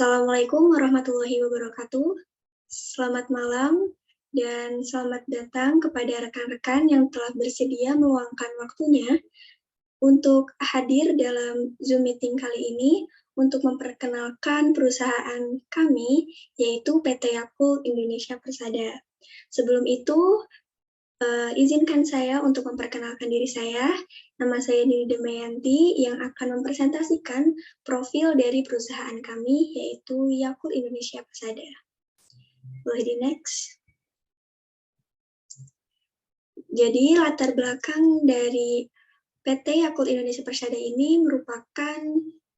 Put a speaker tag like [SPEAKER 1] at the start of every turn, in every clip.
[SPEAKER 1] Assalamualaikum warahmatullahi wabarakatuh. Selamat malam dan selamat datang kepada rekan-rekan yang telah bersedia meluangkan waktunya untuk hadir dalam Zoom meeting kali ini untuk memperkenalkan perusahaan kami, yaitu PT Yakult Indonesia Persada. Sebelum itu, izinkan saya untuk memperkenalkan diri saya. Nama saya Nini Damayanti yang akan mempresentasikan profil dari perusahaan kami, yaitu Yakult Indonesia Persada. Boleh di next. Jadi latar belakang dari PT Yakult Indonesia Persada ini merupakan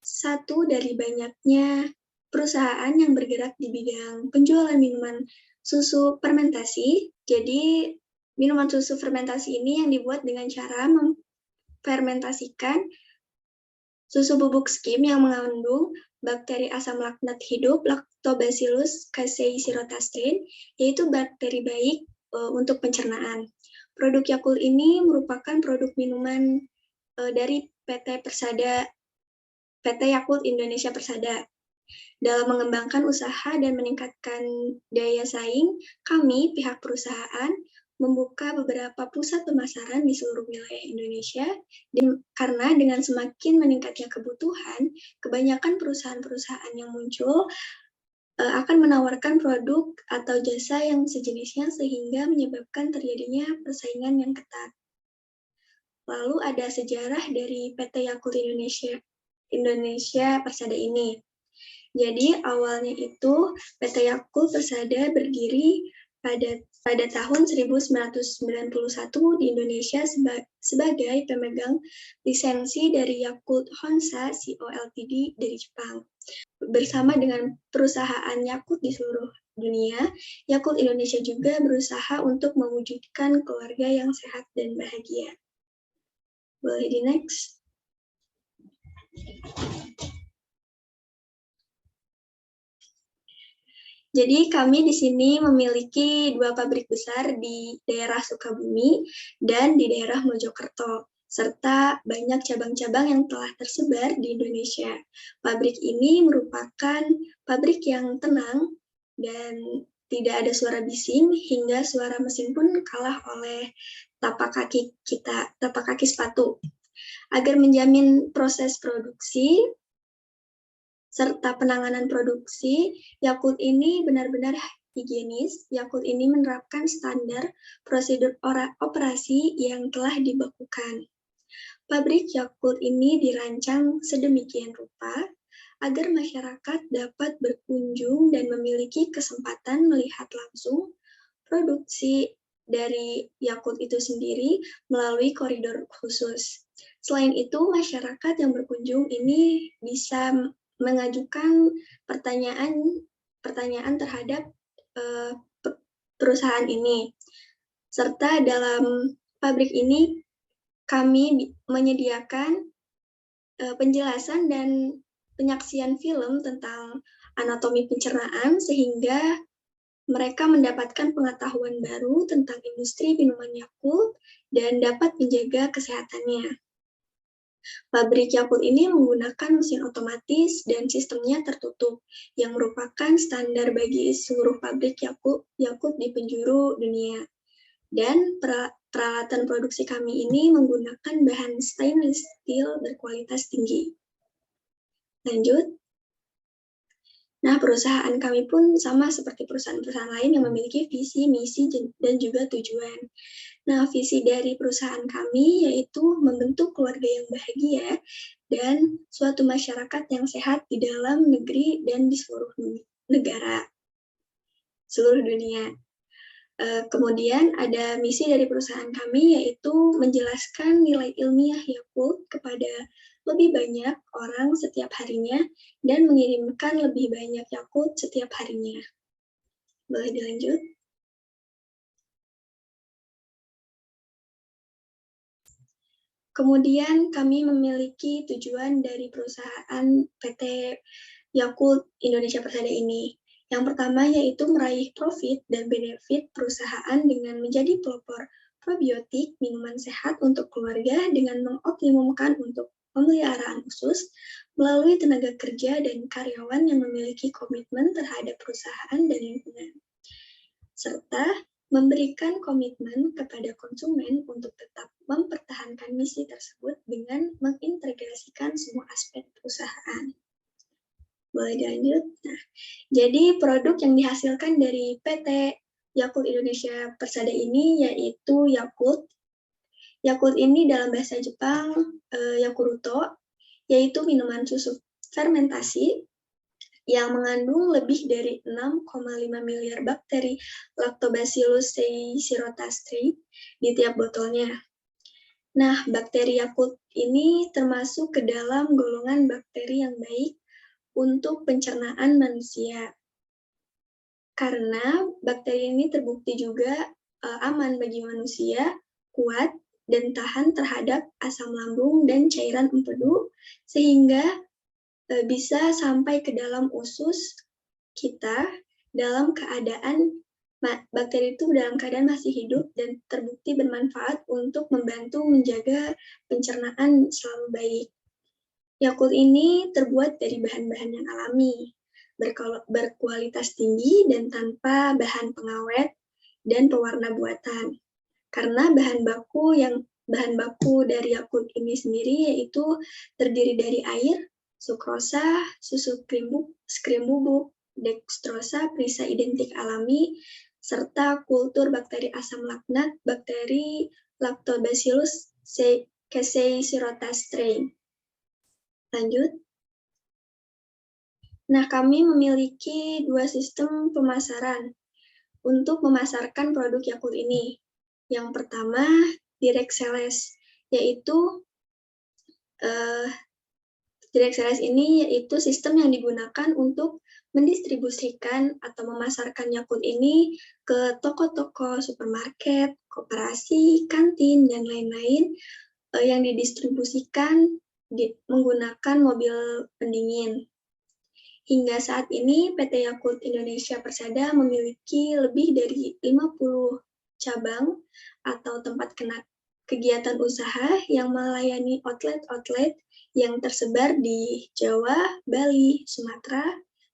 [SPEAKER 1] satu dari banyaknya perusahaan yang bergerak di bidang penjualan minuman susu fermentasi. Jadi minuman susu fermentasi ini yang dibuat dengan cara memfermentasikan susu bubuk skim yang mengandung bakteri asam laknat hidup Lactobacillus casei sirotastrin, yaitu bakteri baik untuk pencernaan. Produk Yakult ini merupakan produk minuman dari PT Yakult Indonesia Persada. Dalam mengembangkan usaha dan meningkatkan daya saing, kami, pihak perusahaan, membuka beberapa pusat pemasaran di seluruh wilayah Indonesia, karena dengan semakin meningkatnya kebutuhan, kebanyakan perusahaan-perusahaan yang muncul akan menawarkan produk atau jasa yang sejenisnya sehingga menyebabkan terjadinya persaingan yang ketat. Lalu ada sejarah dari PT Yakult Indonesia Persada ini. Jadi awalnya itu PT Yakult Persada berdiri pada tahun 1991 di Indonesia sebagai pemegang lisensi dari Yakult Honsha Co. Ltd. dari Jepang. Bersama dengan perusahaan Yakult di seluruh dunia, Yakult Indonesia juga berusaha untuk mewujudkan keluarga yang sehat dan bahagia. Boleh di next. Jadi kami di sini memiliki 2 pabrik besar di daerah Sukabumi dan di daerah Mojokerto, serta banyak cabang-cabang yang telah tersebar di Indonesia. Pabrik ini merupakan pabrik yang tenang dan tidak ada suara bising, hingga suara mesin pun kalah oleh tapak kaki sepatu. Agar menjamin proses produksi serta penanganan produksi, Yakult ini benar-benar higienis. Yakult ini menerapkan standar prosedur operasi yang telah dibakukan. Pabrik Yakult ini dirancang sedemikian rupa agar masyarakat dapat berkunjung dan memiliki kesempatan melihat langsung produksi dari Yakult itu sendiri melalui koridor khusus. Selain itu, masyarakat yang berkunjung ini bisa mengajukan pertanyaan terhadap perusahaan ini. Serta dalam pabrik ini kami menyediakan penjelasan dan penyaksian film tentang anatomi pencernaan sehingga mereka mendapatkan pengetahuan baru tentang industri minuman Yakult dan dapat menjaga kesehatannya. Pabrik Yakult ini menggunakan mesin otomatis dan sistemnya tertutup, yang merupakan standar bagi seluruh pabrik Yakult di penjuru dunia. Dan peralatan produksi kami ini menggunakan bahan stainless steel berkualitas tinggi. Lanjut. Nah, perusahaan kami pun sama seperti perusahaan-perusahaan lain yang memiliki visi, misi, dan juga tujuan. Nah, visi dari perusahaan kami yaitu membentuk keluarga yang bahagia dan suatu masyarakat yang sehat di dalam negeri dan di seluruh dunia. Kemudian ada misi dari perusahaan kami yaitu menjelaskan nilai ilmiah Yakult kepada lebih banyak orang setiap harinya dan mengirimkan lebih banyak Yakult setiap harinya. Boleh dilanjut? Kemudian kami memiliki tujuan dari perusahaan PT Yakult Indonesia Persada ini. Yang pertama yaitu meraih profit dan benefit perusahaan dengan menjadi pelopor probiotik minuman sehat untuk keluarga dengan mengoptimumkan untuk pemeliharaan usus, melalui tenaga kerja dan karyawan yang memiliki komitmen terhadap perusahaan dan lingkungan, serta memberikan komitmen kepada konsumen untuk tetap mempertahankan misi tersebut dengan mengintegrasikan semua aspek perusahaan. Boleh dilanjut? Nah, jadi produk yang dihasilkan dari PT Yakult Indonesia Persada ini yaitu Yakult. Yakult ini dalam bahasa Jepang Yakuruto, yaitu minuman susu fermentasi yang mengandung lebih dari 6,5 miliar bakteri Lactobacillus ceirotastri di tiap botolnya. Nah, bakteri Yakult ini termasuk ke dalam golongan bakteri yang baik untuk pencernaan manusia. Karena bakteri ini terbukti juga aman bagi manusia, kuat, dan tahan terhadap asam lambung dan cairan empedu, sehingga bisa sampai ke dalam usus kita dalam keadaan bakteri itu dalam keadaan masih hidup dan terbukti bermanfaat untuk membantu menjaga pencernaan selalu baik. Yakult ini terbuat dari bahan-bahan yang alami, berkualitas tinggi dan tanpa bahan pengawet dan pewarna buatan. Karena bahan baku dari Yakult ini sendiri yaitu terdiri dari air, sukrosa, susu krim bubuk, dekstrosa, perisa identik alami, serta kultur bakteri asam laknat, bakteri Lactobacillus ceirotastri. Lanjut. Nah, kami memiliki 2 sistem pemasaran untuk memasarkan produk Yakult ini. Yang pertama, direct sales, yaitu direct sales ini yaitu sistem yang digunakan untuk mendistribusikan atau memasarkan Yakult ini ke toko-toko, supermarket, koperasi, kantin, dan lain-lain yang didistribusikan menggunakan mobil pendingin. Hingga saat ini, PT Yakult Indonesia Persada memiliki lebih dari 50 cabang atau tempat kegiatan usaha yang melayani outlet-outlet yang tersebar di Jawa, Bali, Sumatera,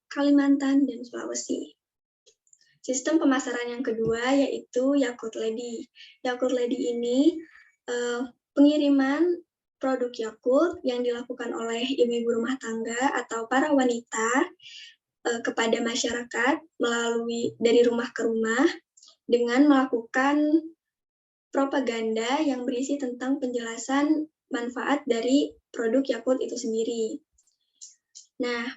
[SPEAKER 1] Kalimantan, dan Sulawesi. Sistem pemasaran yang kedua yaitu Yakult Lady. Yakult Lady ini pengiriman produk Yakult yang dilakukan oleh ibu-ibu rumah tangga atau para wanita kepada masyarakat melalui dari rumah ke rumah dengan melakukan propaganda yang berisi tentang penjelasan manfaat dari produk Yakult itu sendiri. Nah,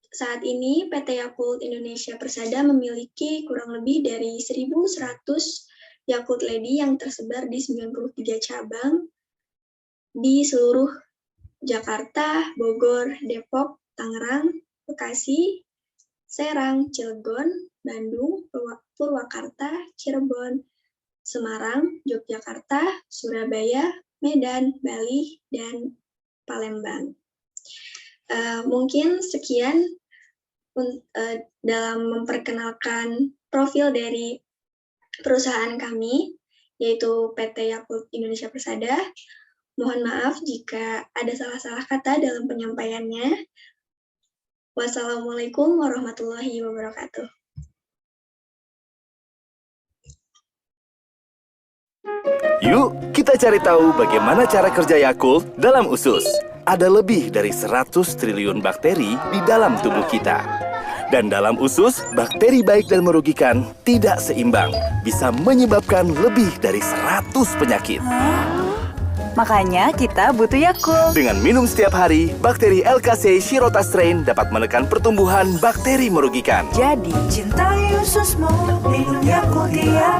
[SPEAKER 1] saat ini PT Yakult Indonesia Persada memiliki kurang lebih dari 1.100 Yakult Lady yang tersebar di 93 cabang di seluruh Jakarta, Bogor, Depok, Tangerang, Bekasi, Serang, Cilegon, Bandung, Purwakarta, Cirebon, Semarang, Yogyakarta, Surabaya, Medan, Bali, dan Palembang. Mungkin sekian dalam memperkenalkan profil dari perusahaan kami, yaitu PT Yakult Indonesia Persada. Mohon maaf jika ada salah-salah kata dalam penyampaiannya. Wassalamualaikum warahmatullahi wabarakatuh.
[SPEAKER 2] Yuk, kita cari tahu bagaimana cara kerja Yakult dalam usus. Ada lebih dari 100 triliun bakteri di dalam tubuh kita. Dan dalam usus, bakteri baik dan merugikan tidak seimbang. Bisa menyebabkan lebih dari 100 penyakit.
[SPEAKER 3] Makanya kita butuh Yakult.
[SPEAKER 2] Dengan minum setiap hari, bakteri LKC Chirotastrain dapat menekan pertumbuhan bakteri merugikan.
[SPEAKER 3] Jadi,
[SPEAKER 4] cintai ususmu, minum Yakult tiap